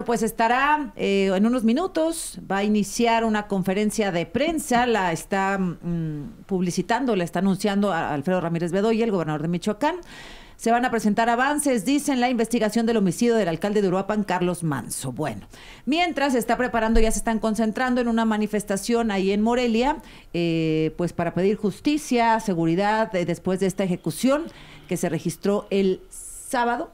Pues estará en unos minutos, va a iniciar una conferencia de prensa, la está publicitando, la está anunciando a Alfredo Ramírez Bedoya, el gobernador de Michoacán. Se van a presentar avances, dicen, la investigación del homicidio del alcalde de Uruapan, Carlos Manso. Bueno, mientras se está preparando, ya se están concentrando en una manifestación ahí en Morelia, pues para pedir justicia, seguridad, después de esta ejecución que se registró el sábado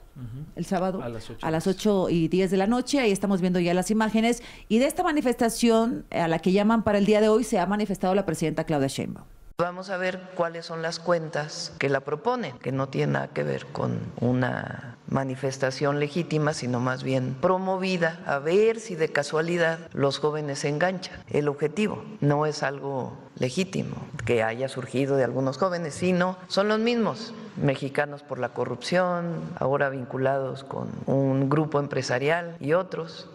a las 8:10 de la noche. Ahí estamos viendo ya las imágenes. Y de esta manifestación, a la que llaman para el día de hoy, se ha manifestado la presidenta Claudia Sheinbaum. Vamos a ver cuáles son las cuentas que la proponen, que no tiene nada que ver con una manifestación legítima, sino más bien promovida, a ver si de casualidad los jóvenes se enganchan. El objetivo no es algo legítimo que haya surgido de algunos jóvenes, sino son los mismos mexicanos por la corrupción, ahora vinculados con un grupo empresarial y otros.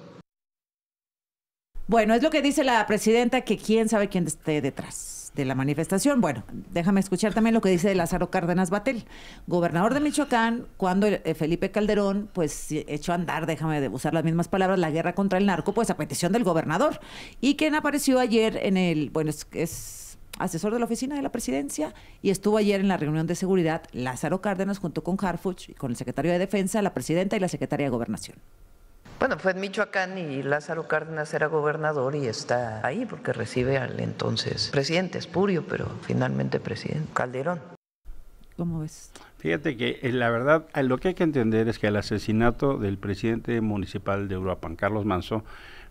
Bueno, es lo que dice la presidenta, que quién sabe quién esté detrás de la manifestación. Bueno, déjame escuchar también lo que dice Lázaro Cárdenas Batlle, gobernador de Michoacán, cuando Felipe Calderón pues echó a andar, déjame de usar las mismas palabras, la guerra contra el narco, pues a petición del gobernador. Y quien apareció ayer en el, bueno, es asesor de la oficina de la presidencia, y estuvo ayer en la reunión de seguridad Lázaro Cárdenas junto con Harfuch y con el secretario de Defensa, la presidenta y la secretaria de Gobernación. Bueno, fue en Michoacán y Lázaro Cárdenas era gobernador y está ahí porque recibe al entonces presidente, espurio, pero finalmente presidente, Calderón. ¿Cómo ves? Fíjate que la verdad, lo que hay que entender es que el asesinato del presidente municipal de Uruapan, Carlos Manso,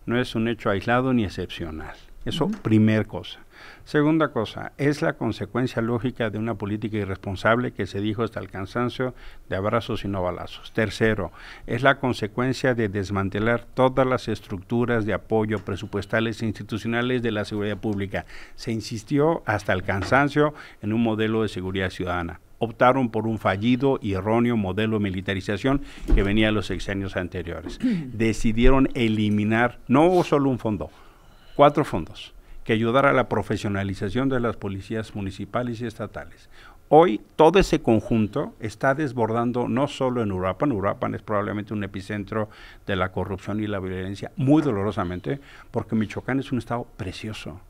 no es un hecho aislado ni excepcional. Eso, primer cosa. Segunda cosa, es la consecuencia lógica de una política irresponsable que se dijo hasta el cansancio de abrazos y no balazos. Tercero, es la consecuencia de desmantelar todas las estructuras de apoyo presupuestales e institucionales de la seguridad pública. Se insistió hasta el cansancio en un modelo de seguridad ciudadana. Optaron por un fallido y erróneo modelo de militarización que venía de los sexenios anteriores. Decidieron eliminar no solo un fondo, 4 fondos que ayudara a la profesionalización de las policías municipales y estatales. Hoy todo ese conjunto está desbordando no solo en Uruapan. Uruapan es probablemente un epicentro de la corrupción y la violencia, muy dolorosamente, porque Michoacán es un estado precioso.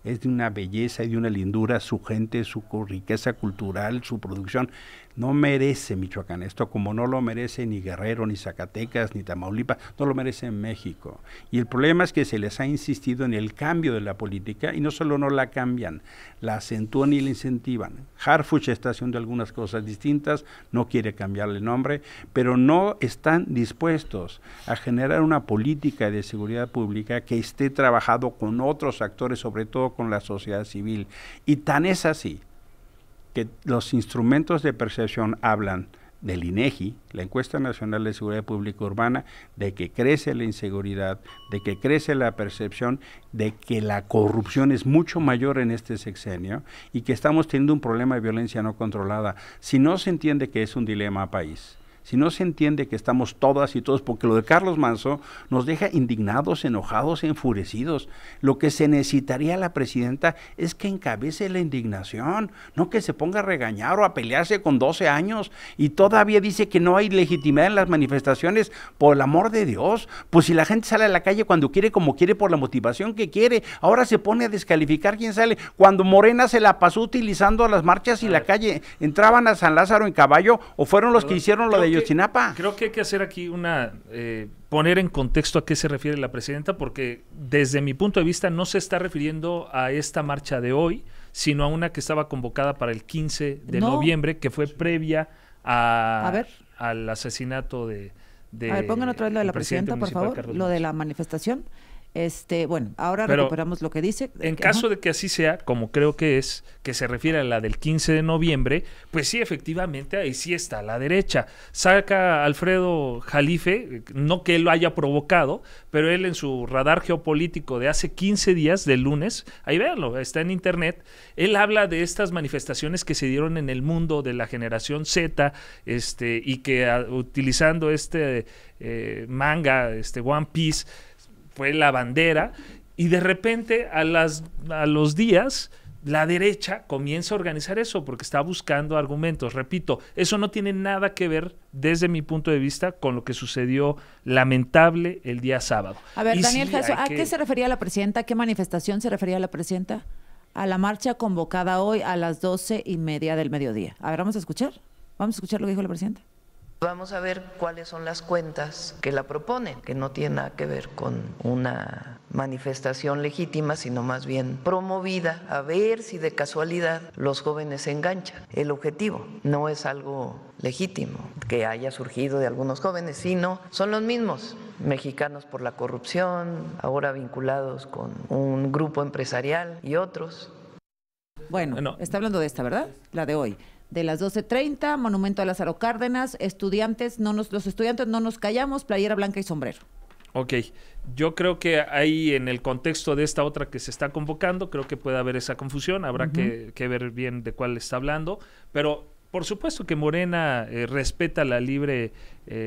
Es de una belleza y de una lindura, su gente, su riqueza cultural, su producción. No merece Michoacán esto, como no lo merece ni Guerrero, ni Zacatecas, ni Tamaulipas, no lo merece México. Y el problema es que se les ha insistido en el cambio de la política, y no solo no la cambian, la acentúan y la incentivan. Harfuch está haciendo algunas cosas distintas, no quiere cambiarle el nombre, pero no están dispuestos a generar una política de seguridad pública que esté trabajado con otros actores, sobre todo con la sociedad civil. Y tan es así que los instrumentos de percepción hablan del INEGI, la Encuesta Nacional de Seguridad Pública Urbana, de que crece la inseguridad, de que crece la percepción, de que la corrupción es mucho mayor en este sexenio y que estamos teniendo un problema de violencia no controlada. Si no se entiende que es un dilema país, si no se entiende que estamos todas y todos, porque lo de Carlos Manso nos deja indignados, enojados, enfurecidos. Lo que se necesitaría la presidenta es que encabece la indignación, no que se ponga a regañar o a pelearse con 12 años y todavía dice que no hay legitimidad en las manifestaciones. Por el amor de Dios, pues si la gente sale a la calle cuando quiere, como quiere, por la motivación que quiere, ahora se pone a descalificar quién sale. Cuando Morena se la pasó utilizando a las marchas y la calle, entraban a San Lázaro en caballo, o fueron los que hicieron lo de Ayotzinapa. Creo que hay que hacer aquí poner en contexto a qué se refiere la presidenta, porque desde mi punto de vista no se está refiriendo a esta marcha de hoy, sino a una que estaba convocada para el 15 de noviembre, que fue previa al asesinato de a ver, pongan otra vez lo de la presidenta, por favor, Carlos, lo de la manifestación. Bueno, ahora recuperamos lo que dice. En caso de que así sea, como creo que es, que se refiere a la del 15 de noviembre, pues sí, efectivamente, ahí sí está la derecha. Saca Alfredo Jalife, no que él lo haya provocado, pero él en su radar geopolítico de hace 15 días, del lunes, ahí véanlo, está en internet, él habla de estas manifestaciones que se dieron en el mundo de la generación Z, y que utilizando manga, One Piece, fue la bandera, y de repente a los días la derecha comienza a organizar eso porque está buscando argumentos. Repito, eso no tiene nada que ver, desde mi punto de vista, con lo que sucedió lamentable el día sábado. A ver, Y Daniel sí, Jasso, ¿a hay que- qué se refería la presidenta? ¿A qué manifestación se refería la presidenta? A la marcha convocada hoy a las 12:30 del mediodía. A ver, vamos a escuchar lo que dijo la presidenta. Vamos a ver cuáles son las cuentas que la proponen, que no tiene nada que ver con una manifestación legítima, sino más bien promovida, a ver si de casualidad los jóvenes se enganchan. El objetivo no es algo legítimo que haya surgido de algunos jóvenes, sino son los mismos mexicanos por la corrupción, ahora vinculados con un grupo empresarial y otros. Bueno, está hablando de esta, ¿verdad? La de hoy. De las 12:30, monumento a Lázaro Cárdenas, los estudiantes no nos callamos, playera blanca y sombrero. Ok, yo creo que ahí en el contexto de esta otra que se está convocando, creo que puede haber esa confusión, habrá que ver bien de cuál está hablando, pero por supuesto que Morena respeta la libre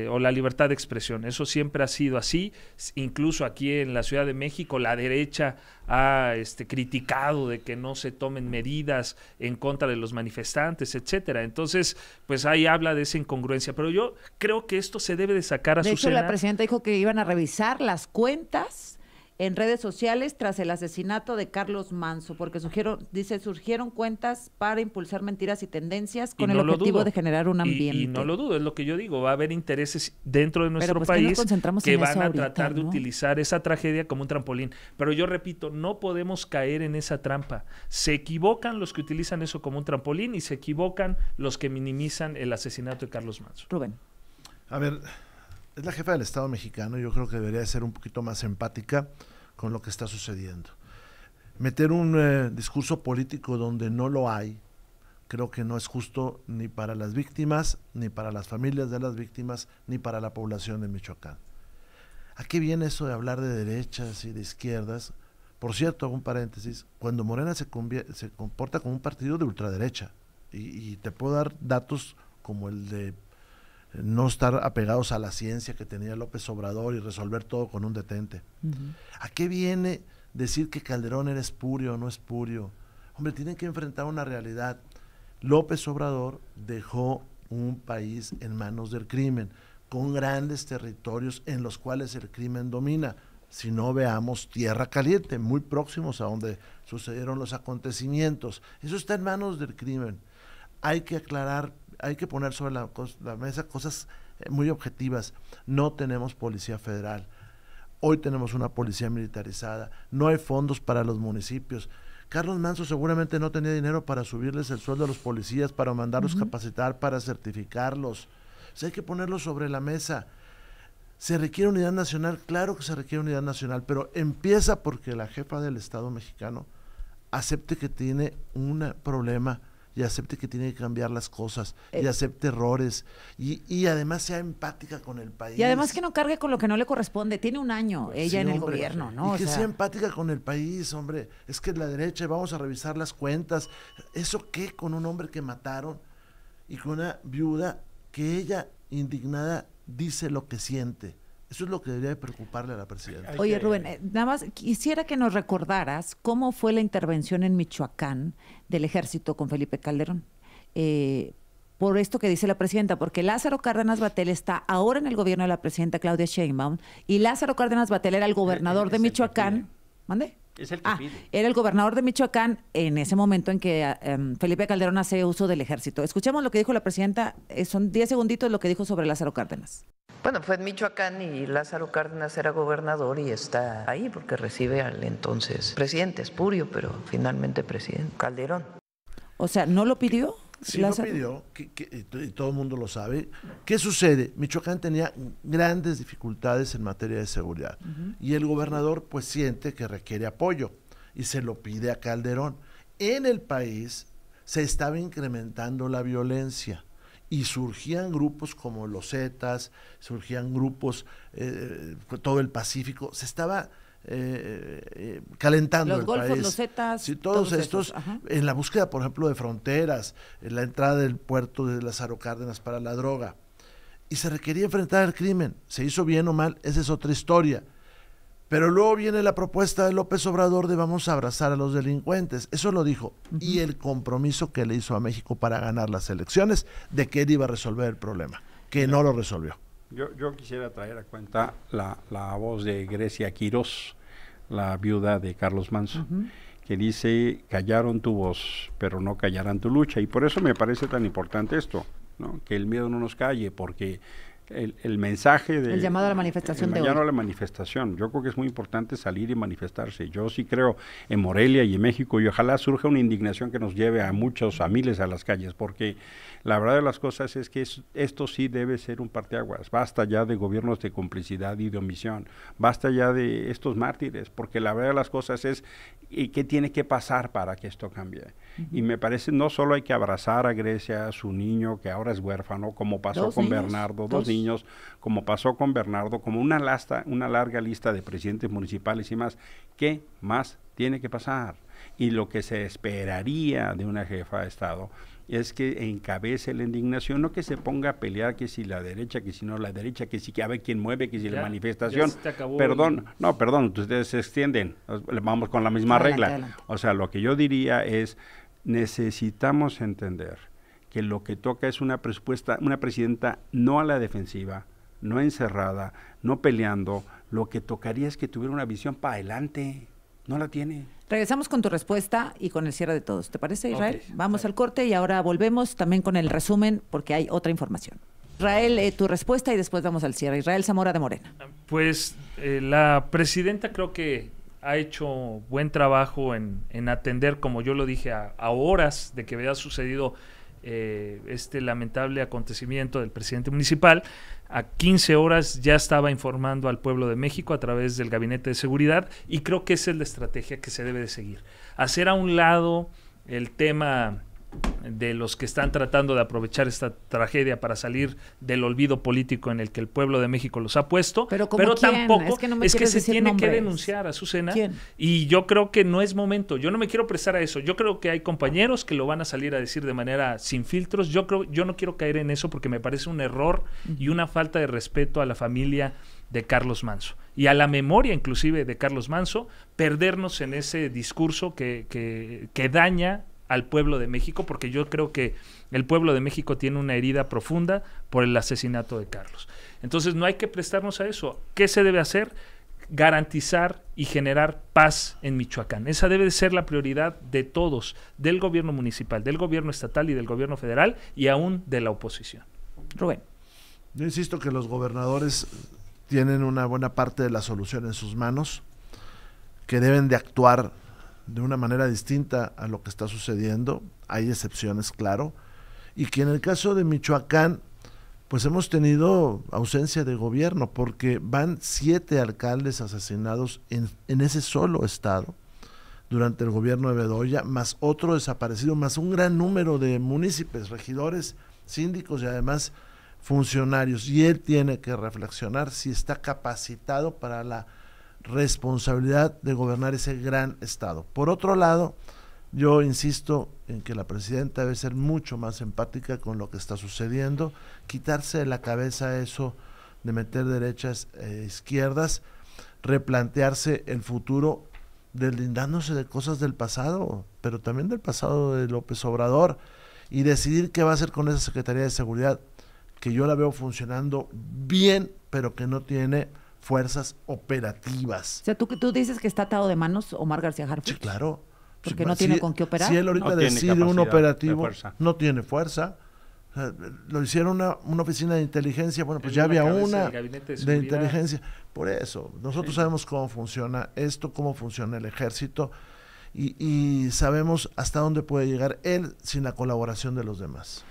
o la libertad de expresión, eso siempre ha sido así, incluso aquí en la Ciudad de México la derecha ha criticado de que no se tomen medidas en contra de los manifestantes, etcétera. Entonces, pues ahí habla de esa incongruencia, pero yo creo que esto se debe de sacar a De hecho, Azucena. la presidenta dijo que iban a revisar las cuentas en redes sociales tras el asesinato de Carlos Manso, porque surgieron cuentas para impulsar mentiras y tendencias con Y el no lo objetivo dudo. de generar un ambiente. Y no lo dudo, es lo que yo digo, va a haber intereses dentro de nuestro pues, ¿qué nos país concentramos que en van eso a ahorita, tratar de no? utilizar esa tragedia como un trampolín. Pero yo repito, no podemos caer en esa trampa. Se equivocan los que utilizan eso como un trampolín y se equivocan los que minimizan el asesinato de Carlos Manso. Rubén. A ver, es la jefa del Estado mexicano, yo creo que debería ser un poquito más empática con lo que está sucediendo. Meter un discurso político donde no lo hay, creo que no es justo ni para las víctimas, ni para las familias de las víctimas, ni para la población de Michoacán. ¿A qué viene eso de hablar de derechas y de izquierdas? Por cierto, hago un paréntesis, cuando Morena se comporta como un partido de ultraderecha, y te puedo dar datos como el de no estar apegados a la ciencia que tenía López Obrador y resolver todo con un detente. ¿A qué viene decir que Calderón era espurio o no espurio? Hombre, tienen que enfrentar una realidad. López Obrador dejó un país en manos del crimen, con grandes territorios en los cuales el crimen domina. Si no, veamos Tierra Caliente, muy próximos a donde sucedieron los acontecimientos. Eso está en manos del crimen. Hay que aclarar, hay que poner sobre la mesa cosas muy objetivas. No tenemos policía federal. Hoy tenemos una policía militarizada. No hay fondos para los municipios. Carlos Manso seguramente no tenía dinero para subirles el sueldo a los policías, para mandarlos capacitar, para certificarlos. O sea, hay que ponerlo sobre la mesa. ¿Se requiere unidad nacional? Claro que se requiere unidad nacional, pero empieza porque la jefa del Estado mexicano acepte que tiene un problema y acepte que tiene que cambiar las cosas y acepte errores y además sea empática con el país. Y además que no cargue con lo que no le corresponde. Tiene un año ella Sí, en el hombre, gobierno, ¿no? Y que sea empática con el país, hombre. Es que la derecha, vamos a revisar las cuentas. ¿Eso qué? Con un hombre que mataron y con una viuda que ella, indignada, dice lo que siente. Eso es lo que debería de preocuparle a la presidenta. Oye, Rubén, nada más quisiera que nos recordaras cómo fue la intervención en Michoacán del ejército con Felipe Calderón. Por esto que dice la presidenta, porque Lázaro Cárdenas Batel está ahora en el gobierno de la presidenta Claudia Sheinbaum y Lázaro Cárdenas Batel era el gobernador de Michoacán. ¿Mande? Es el que pide. Era el gobernador de Michoacán en ese momento en que Felipe Calderón hace uso del ejército. Escuchemos lo que dijo la presidenta, son 10 segunditos lo que dijo sobre Lázaro Cárdenas. Bueno, fue en Michoacán y Lázaro Cárdenas era gobernador y está ahí porque recibe al entonces presidente, espurio, pero finalmente presidente, Calderón. O sea, ¿no lo pidió? Sí lo pidió, y todo el mundo lo sabe. ¿Qué sucede? Michoacán tenía grandes dificultades en materia de seguridad y el gobernador pues siente que requiere apoyo y se lo pide a Calderón. En el país se estaba incrementando la violencia y surgían grupos como los Zetas, surgían grupos, todo el Pacífico, se estaba calentando los golfos, país. los Zetas, sí, todos estos, ajá, en la búsqueda, por ejemplo, de fronteras, en la entrada del puerto de Lázaro Cárdenas para la droga, y se requería enfrentar al crimen. Se hizo bien o mal, esa es otra historia, Pero luego viene la propuesta de López Obrador de vamos a abrazar a los delincuentes. Eso lo dijo. Y el compromiso que le hizo a México para ganar las elecciones, de que él iba a resolver el problema, que no lo resolvió. Yo quisiera traer a cuenta la voz de Grecia Quirós, la viuda de Carlos Manso, que dice, callaron tu voz, pero no callarán tu lucha. Y por eso me parece tan importante esto, ¿no? Que el miedo no nos calle, porque el mensaje de... El llamado a la manifestación de hoy. El llamado a la manifestación. Yo creo que es muy importante salir y manifestarse. Yo sí creo en Morelia y en México, y ojalá surja una indignación que nos lleve a muchos, a miles a las calles, porque la verdad de las cosas es que esto sí debe ser un parteaguas. Basta ya de gobiernos de complicidad y de omisión. Basta ya de estos mártires, porque la verdad de las cosas es qué tiene que pasar para que esto cambie. Y me parece, no solo hay que abrazar a Grecia, a su niño, que ahora es huérfano, como pasó con Bernardo, dos niños, como pasó con Bernardo, como una larga lista de presidentes municipales y más. ¿Qué más tiene que pasar? Y lo que se esperaría de una jefa de Estado es que encabece la indignación, no que se ponga a pelear que si la derecha, que si no la derecha, que si que a ver quién mueve, que si la manifestación. Perdón, ustedes se extienden, vamos con la misma regla. Adelante. O sea, lo que yo diría es, necesitamos entender que lo que toca es una presidenta no a la defensiva, no encerrada, no peleando. Lo que tocaría es que tuviera una visión para adelante. No la tiene. Regresamos con tu respuesta y con el cierre de todos. ¿Te parece, Israel? Okay. Vamos al corte y ahora volvemos también con el resumen porque hay otra información. Israel, tu respuesta y después vamos al cierre. Israel Zamora de Morena. Pues la presidenta creo que ha hecho buen trabajo en atender, como yo lo dije, a horas de que había sucedido este lamentable acontecimiento del presidente municipal. A 15 horas ya estaba informando al pueblo de México a través del Gabinete de Seguridad, y creo que esa es la estrategia que se debe de seguir. Hacer a un lado el tema de los que están tratando de aprovechar esta tragedia para salir del olvido político en el que el pueblo de México los ha puesto, pero tampoco es que se tiene que denunciar, Azucena, y yo creo que no es momento. Yo no me quiero prestar a eso. Yo creo que hay compañeros que lo van a salir a decir de manera sin filtros. Yo no quiero caer en eso porque me parece un error y una falta de respeto a la familia de Carlos Manso y a la memoria inclusive de Carlos Manso, perdernos en ese discurso que daña al pueblo de México, porque yo creo que el pueblo de México tiene una herida profunda por el asesinato de Carlos. Entonces no hay que prestarnos a eso. ¿Qué se debe hacer? Garantizar y generar paz en Michoacán. Esa debe de ser la prioridad de todos, del gobierno municipal, del gobierno estatal y del gobierno federal, y aún de la oposición. Rubén. Yo insisto que los gobernadores tienen una buena parte de la solución en sus manos, que deben de actuar de una manera distinta a lo que está sucediendo. Hay excepciones, claro, y que en el caso de Michoacán pues hemos tenido ausencia de gobierno, porque van 7 alcaldes asesinados en ese solo estado durante el gobierno de Bedoya, más otro desaparecido, más un gran número de municipios, regidores, síndicos y además funcionarios, y él tiene que reflexionar si está capacitado para la responsabilidad de gobernar ese gran estado. Por otro lado, yo insisto en que la presidenta debe ser mucho más empática con lo que está sucediendo, quitarse de la cabeza eso de meter derechas e izquierdas, replantearse el futuro, deslindándose de cosas del pasado, pero también del pasado de López Obrador, y decidir qué va a hacer con esa Secretaría de Seguridad, que yo la veo funcionando bien, pero que no tiene fuerzas operativas. O sea, ¿tú dices que está atado de manos Omar García Harfuch? Sí, claro. Porque no tiene con qué operar. Si él ahorita decide un operativo, no tiene fuerza. O sea, lo hicieron una oficina de inteligencia, bueno, pues ya había una de inteligencia. Por eso, nosotros sabemos cómo funciona esto, cómo funciona el ejército, y sabemos hasta dónde puede llegar él sin la colaboración de los demás.